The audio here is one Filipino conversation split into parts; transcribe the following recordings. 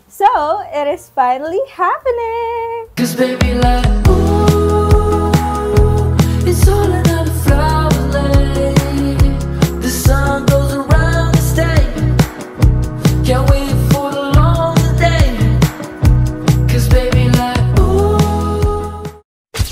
So, it is finally happening! 'Cause baby, like, ooh, it's all another flower lane. The sun goes around the state. Can't wait for the long day. 'Cause baby, like, ooh.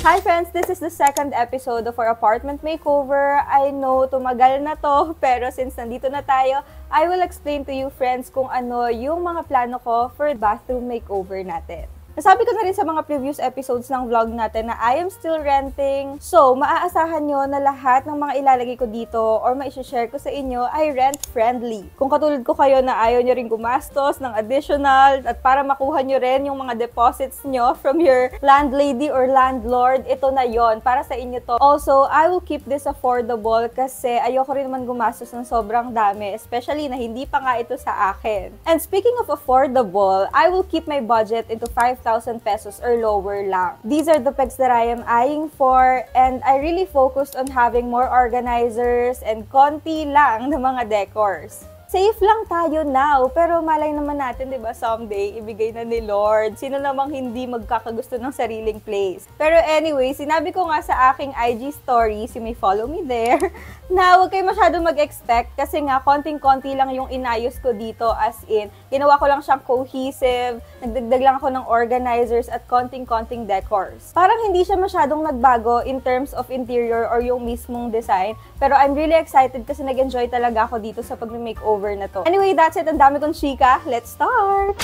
Hi friends! This is the second episode of our apartment makeover. I know, tumagal na to, pero since nandito na tayo, I will explain to you friends kung ano yung mga plano ko for bathroom makeover natin. Nasabi ko na rin sa mga previous episodes ng vlog natin na I am still renting. So, maaasahan nyo na lahat ng mga ilalagay ko dito or ma-share ko sa inyo ay rent-friendly. Kung katulad ko kayo na ayaw nyo rin gumastos ng additional at para makuha nyo rin yung mga deposits nyo from your landlady or landlord, ito na yon para sa inyo to. Also, I will keep this affordable kasi ayoko rin naman gumastos ng sobrang dami, especially na hindi pa nga ito sa akin. And speaking of affordable, I will keep my budget into 5,000 pesos or lower lang. These are the pegs that I am eyeing for, and I really focused on having more organizers and konti lang ng mga decors. Safe lang tayo now, pero malay naman natin, di ba, someday, ibigay na ni Lord. Sino namang hindi magkakagusto ng sariling place? Pero anyway, sinabi ko nga sa aking IG stories, you may follow me there, na huwag kayo masyadong mag-expect kasi nga, konting-konti lang yung inayos ko dito, as in, ginawa ko lang siyang cohesive, nagdagdag lang ako ng organizers at konting-konting decors. Parang hindi siya masyadong nagbago in terms of interior or yung mismong design, pero I'm really excited kasi nag-enjoy talaga ako dito sa pag-makeover na to. Anyway, that's it. Ang dami kong chika. Let's start!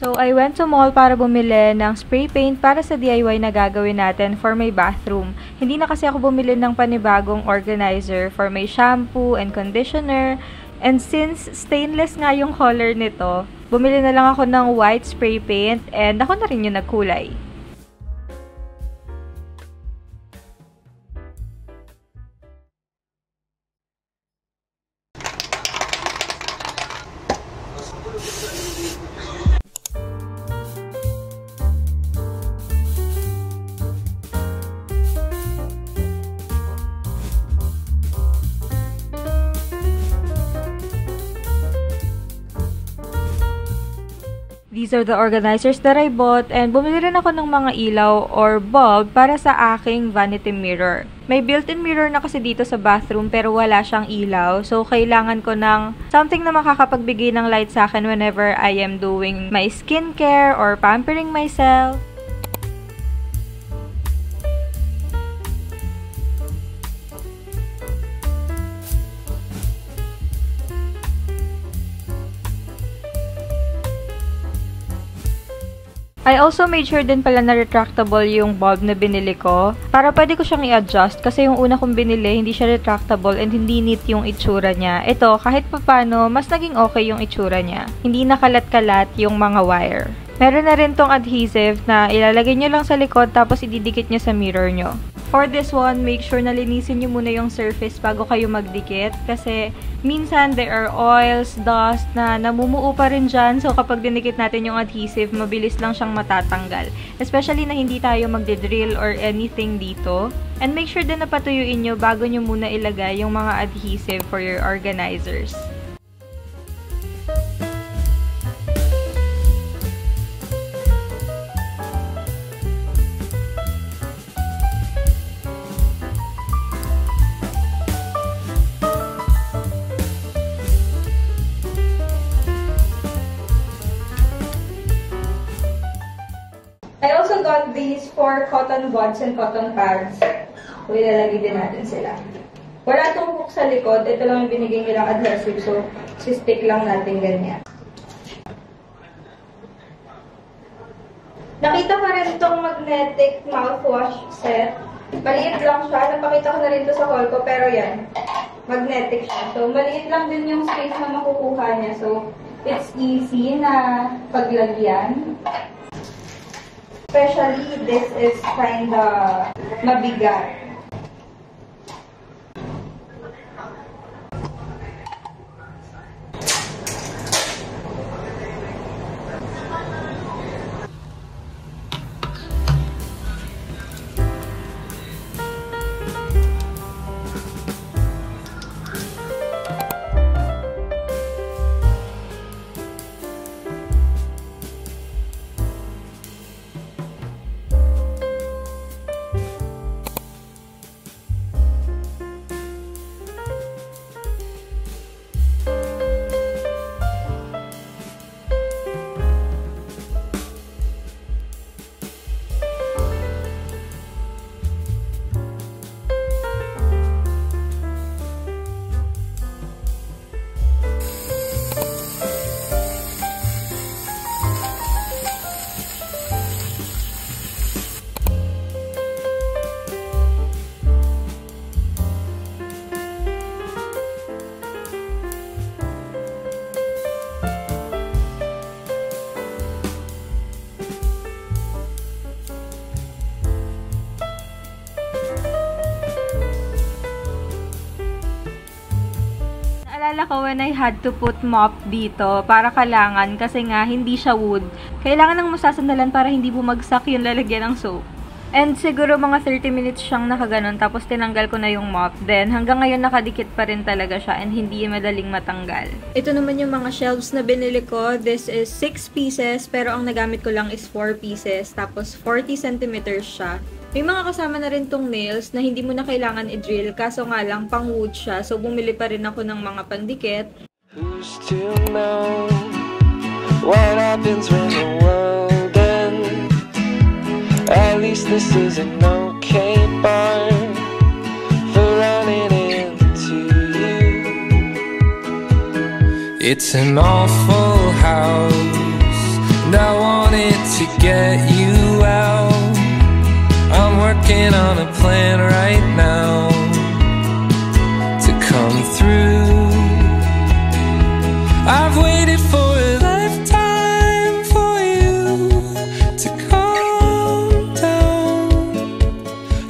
So, I went to mall para bumili ng spray paint para sa DIY na gagawin natin for my bathroom. Hindi na kasi ako bumili ng panibagong organizer for my shampoo and conditioner. And since stainless nga yung color nito, bumili na lang ako ng white spray paint and ako na rin yung nagkulay. These are the organizers that I bought, and bumili rin ako ng mga ilaw or bulb para sa aking vanity mirror. May built-in mirror na kasi dito sa bathroom pero wala siyang ilaw, so kailangan ko ng something na makakapagbigay ng light sa akin whenever I am doing my skincare or pampering myself. I also made sure din pala na retractable yung bulb na binili ko para pwede ko siyang i-adjust kasi yung una kong binili hindi siya retractable and hindi neat yung itsura niya. Ito, kahit papano, mas naging okay yung itsura niya. Hindi nakalat-kalat yung mga wire. Meron na rin tong adhesive na ilalagay nyo lang sa likod tapos ididikit nyo sa mirror nyo. For this one, make sure na linisin nyo muna yung surface bago kayo magdikit kasi minsan there are oils, dust na namumuo pa rin dyan. So kapag dinikit natin yung adhesive, mabilis lang siyang matatanggal. Especially na hindi tayo magdidrill or anything dito. And make sure din na patuyuin nyo bago nyo muna ilagay yung mga adhesive for your organizers. I also got these 4 cotton buds and cotton pads. So, ilalagay din natin sila. Wala itong hook sa likod. Ito lang yung binigay nilang adhesive. So, stick lang natin ganyan. Nakita ko rin itong magnetic mouthwash set. Maliit lang siya. Napakita ko na rin ito sa haul ko. Pero yan, magnetic siya. So, maliit lang din yung space na makukuha niya. So, it's easy na paglagyan. Especially, this is kinda mabigat. Naalala ko when I had to put mop dito para kalangan kasi nga hindi siya wood. Kailangan ng masasandalan para hindi bumagsak yung lalagyan ng soap. And siguro mga 30 minutes siyang nakaganon tapos tinanggal ko na yung mop. Then hanggang ngayon nakadikit pa rin talaga siya and hindi madaling matanggal. Ito naman yung mga shelves na binili ko. This is 6 pieces pero ang nagamit ko lang is 4 pieces. Tapos 40 centimeters siya. May mga kasama na rin tong nails na hindi mo na kailangan i-drill kaso nga lang pang wood siya. So bumili pa rin ako ng mga pandikit. Who's to know what happens when the world ends? At least this is an okay bar for running into you. It's an awful house and I wanted to get you out. I'm working on a plan right now to come through. I've waited for a lifetime for you to calm down.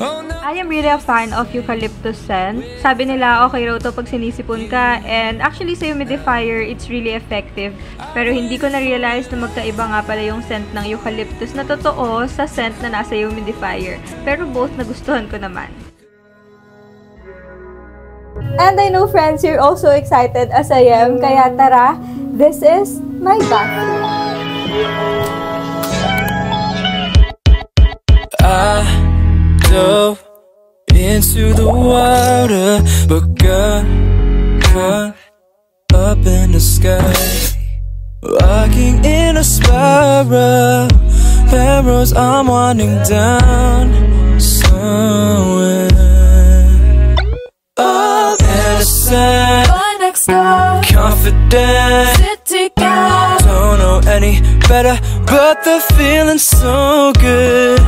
Oh, no. I am really a fan of eucalyptus scent. Sabi nila, okay raw to pag sinisipon ka. And actually, sa humidifier, it's really effective. Pero hindi ko na-realize na magkaiba nga pala yung scent ng eucalyptus na totoo sa scent na nasa humidifier. Pero both nagustuhan ko naman. And I know, friends, you're also excited as I am. Kaya tara, this is my bathroom. I dove into the water, but got caught up in the sky. Walking in a spiral, barrels I'm winding down somewhere. Oh, innocent, confident, don't know any better, but the feeling's so good.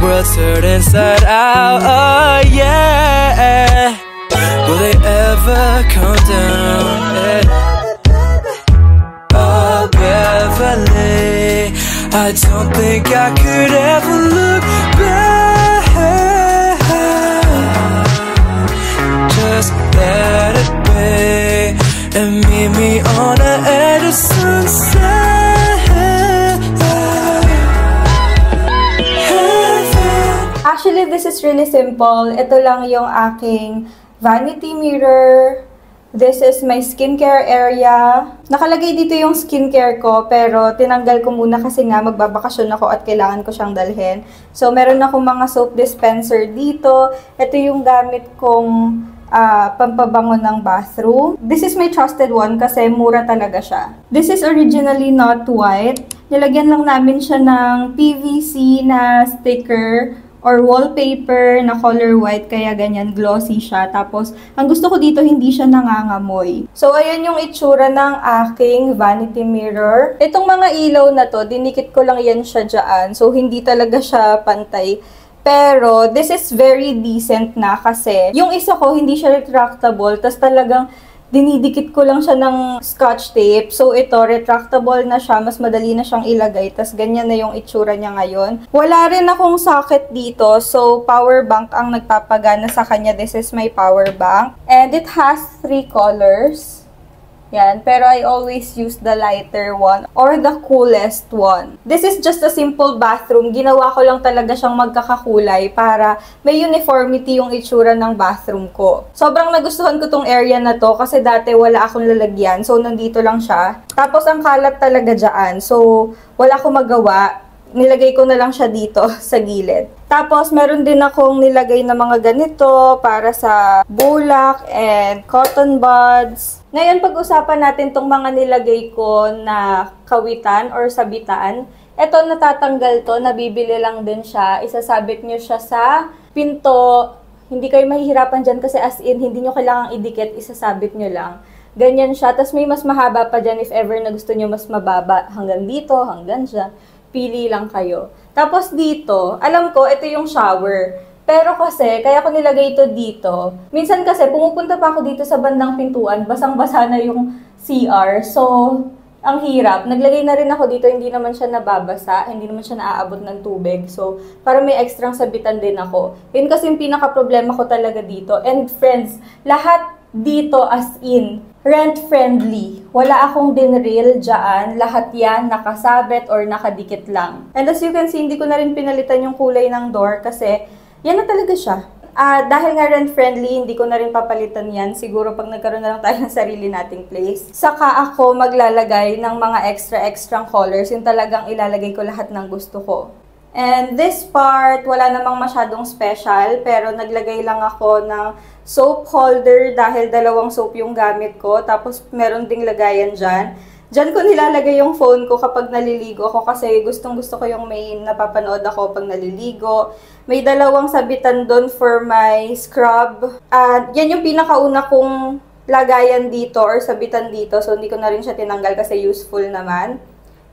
World turned inside out, oh yeah. Will they ever come down? Yeah. Beverly, I don't think I could ever look back. Just let it be and meet me on the edge of sunset. Actually, this is really simple. Ito lang yung aking vanity mirror. This is my skincare area. Nakalagay dito yung skincare ko, pero tinanggal ko muna kasi nga magbabakasyon ako at kailangan ko siyang dalhin. So, meron akong mga soap dispenser dito. Ito yung gamit kong pampabango ng bathroom. This is my trusted one kasi mura talaga siya. This is originally not white. Nilagyan lang namin siya ng PVC na sticker or wallpaper na color white, kaya ganyan, glossy siya. Tapos, ang gusto ko dito, hindi siya nangangamoy. So, ayan yung itsura ng aking vanity mirror. Itong mga ilaw na to, dinikit ko lang yan siya dyan. So, hindi talaga siya pantay. Pero, this is very decent na kasi yung isa ko, hindi siya retractable. Tapos talagang dinidikit ko lang siya ng scotch tape. So ito, retractable na siya, mas madali na siyang ilagay. Tas ganyan na yung itsura niya ngayon. Wala rin akong socket dito, so power bank ang nagpapagana sa kanya. This is my power bank. And it has 3 colors. Yan, pero I always use the lighter one or the coolest one. This is just a simple bathroom. Ginawa ko lang talaga siyang magkakakulay para may uniformity yung itsura ng bathroom ko. Sobrang nagustuhan ko tong area na to kasi dati wala akong lalagyan. So, nandito lang siya. Tapos, ang kalat talaga dyan. So, wala akong magawa. Nilagay ko na lang siya dito sa gilid. Tapos, meron din akong nilagay na mga ganito para sa bulak and cotton buds. Ngayon, pag-usapan natin tong mga nilagay ko na kawitan or sabitan. Ito, natatanggal to. Nabibili lang din siya. Isasabit nyo siya sa pinto. Hindi kayo mahihirapan dyan kasi as in, hindi nyo kailangang idikit. Isasabit nyo lang. Ganyan siya. Tapos, may mas mahaba pa dyan if ever na gusto nyo mas mababa. Hanggang dito, hanggang dyan. Pili lang kayo. Tapos dito, alam ko, ito yung shower. Pero kasi, kaya ko nilagay ito dito. Minsan kasi, pumupunta pa ako dito sa bandang pintuan, basang-basa na yung CR. So, ang hirap. Naglagay na rin ako dito, hindi naman siya nababasa, hindi naman siya naaabot ng tubig. So, para may extrang sabitan din ako. Yun kasi yung pinaka-problema ko talaga dito. And friends, lahat dito as in, rent-friendly. Wala akong dinreel dyan. Lahat yan nakasabit or nakadikit lang. And as you can see, hindi ko na rin pinalitan yung kulay ng door kasi yan na talaga siya. Dahil nga rent-friendly, hindi ko na rin papalitan yan. Siguro pag nagkaroon na lang tayo ng sarili nating place. Saka ako maglalagay ng mga extra colors. Yung talagang ilalagay ko lahat ng gusto ko. And this part, wala namang masyadong special, pero naglagay lang ako ng soap holder dahil 2 soap yung gamit ko. Tapos meron ding lagayan dyan. Dyan ko nilalagay yung phone ko kapag naliligo ako kasi gustong-gusto ko yung may napapanood ako pag naliligo. May 2 sabitan doon for my scrub. Yan yung pinakauna kong lagayan dito or sabitan dito. So hindi ko na rin siya tinanggal kasi useful naman.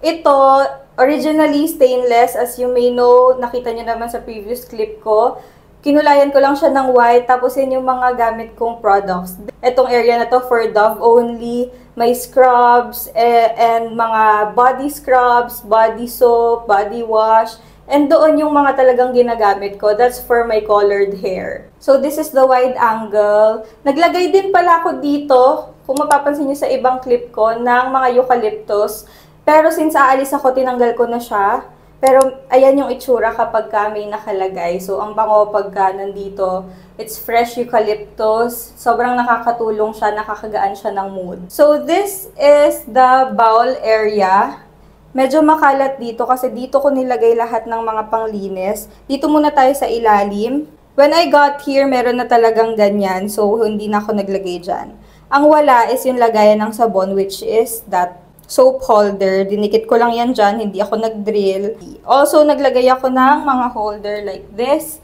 Ito, originally stainless, as you may know, nakita nyo naman sa previous clip ko. Kinulayan ko lang siya ng white, tapos yun yung mga gamit kong products. Itong area na to for Dove only, may scrubs, and mga body scrubs, body soap, body wash, and doon yung mga talagang ginagamit ko. That's for my colored hair. So this is the wide angle. Naglagay din pala ako dito, kung mapapansin nyo sa ibang clip ko, ng mga eucalyptus. Pero since aalis ako, tinanggal ko na siya. Pero ayan yung itsura kapag may nakalagay. So ang bango pagka nandito, it's fresh eucalyptus. Sobrang nakakatulong siya, nakakagaan siya ng mood. So this is the bowl area. Medyo makalat dito kasi dito ko nilagay lahat ng mga panglinis. Dito muna tayo sa ilalim. When I got here, meron na talagang ganyan. So hindi na ako naglagay dyan. Ang wala is yung lagayan ng sabon, which is that soap holder. Dinikit ko lang yan dyan. Hindi ako nag-drill. Also, naglagay ako ng mga holder like this.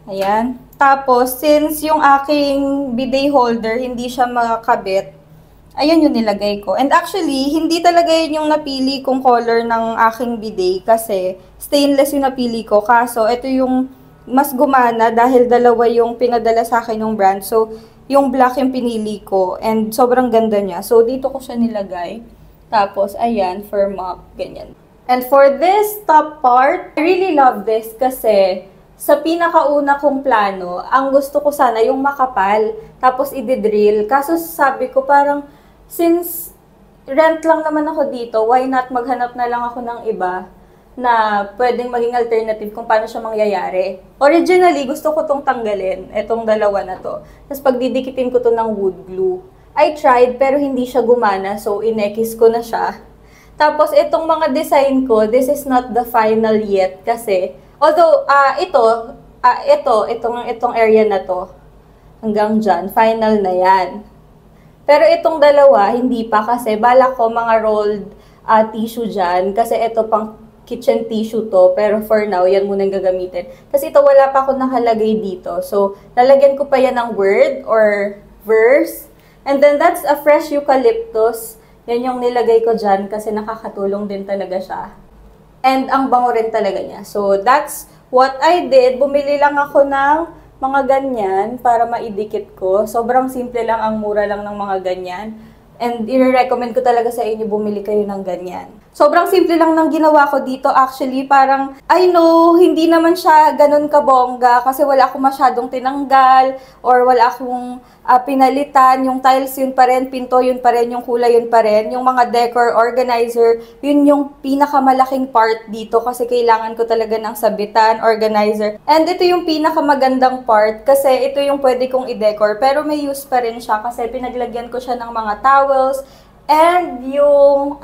Ayan. Tapos, since yung aking bidet holder, hindi siya makakabit, ayan yung nilagay ko. And actually, hindi talaga yun yung napili kong color ng aking bidet kasi stainless yung napili ko. Kaso, ito yung mas gumana dahil 2 yung pinadala sa akin ng brand. So, yung black yung pinili ko. And sobrang ganda niya. So, dito ko siya nilagay. Tapos, ayan, for mop, ganyan. And for this top part, I really love this kasi sa pinakauna kong plano, ang gusto ko sana yung makapal, tapos i-drill. Kaso sabi ko parang, since rent lang naman ako dito, why not maghanap na lang ako ng iba na pwedeng maging alternative kung paano siya mangyayari. Originally, gusto ko tong tanggalin, etong 2 na to. Tapos pagdidikitin ko to ng wood glue. I tried pero hindi siya gumana, so inekis ko na siya. Tapos itong mga design ko, this is not the final yet kasi although itong area na to hanggang dyan, final na yan. Pero itong 2 hindi pa kasi balak ko mga rolled tissue dyan kasi ito pang kitchen tissue to, pero for now, yan muna yung gagamitin. Kasi ito wala pa ako nakalagay dito. So, lalagyan ko pa yan ng word or verse. And then, that's a fresh eucalyptus. Yan yung nilagay ko dyan kasi nakakatulong din talaga siya. And ang bango rin talaga niya. So, that's what I did. Bumili lang ako ng mga ganyan para maidikit ko. Sobrang simple lang, ang mura lang ng mga ganyan. And i-recommend ko talaga sa inyo, bumili kayo ng ganyan. Sobrang simple lang ng ginawa ko dito. Actually, parang, I know, hindi naman siya ganun kabongga kasi wala akong masyadong tinanggal or wala akong pinalitan. Yung tiles yun pa rin, pinto yun pa rin, yung kulay yun pa rin. Yung mga decor organizer, yun yung pinakamalaking part dito kasi kailangan ko talaga ng sabitan, organizer. And ito yung pinakamagandang part kasi ito yung pwede kong i-decor. Pero may use pa rin siya kasi pinaglagyan ko siya ng mga towels, and yung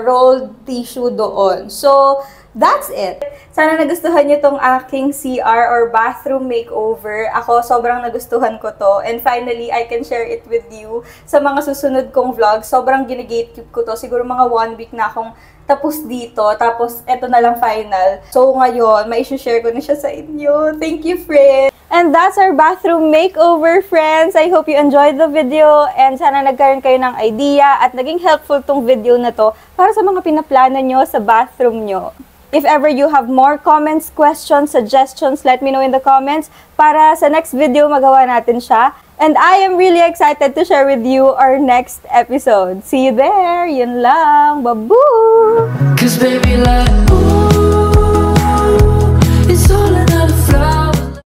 rolled tissue doon. So, that's it. Sana nagustuhan niyo tong aking CR or bathroom makeover. Ako, sobrang nagustuhan ko to. And finally, I can share it with you sa mga susunod kong vlogs. Sobrang gine-gatekeep ko to. Siguro mga 1 week na akong tapos dito. Tapos, eto na lang final. So, ngayon, mai-share ko na siya sa inyo. Thank you, friends! And that's our bathroom makeover, friends. I hope you enjoyed the video and sana nagkaroon kayo ng idea at naging helpful tong video na to para sa mga pinaplano nyo sa bathroom nyo. If ever you have more comments, questions, suggestions, let me know in the comments para sa next video magawa natin siya. And I am really excited to share with you our next episode. See you there! Yun lang! Baboo! 'Cause baby, like, ooh.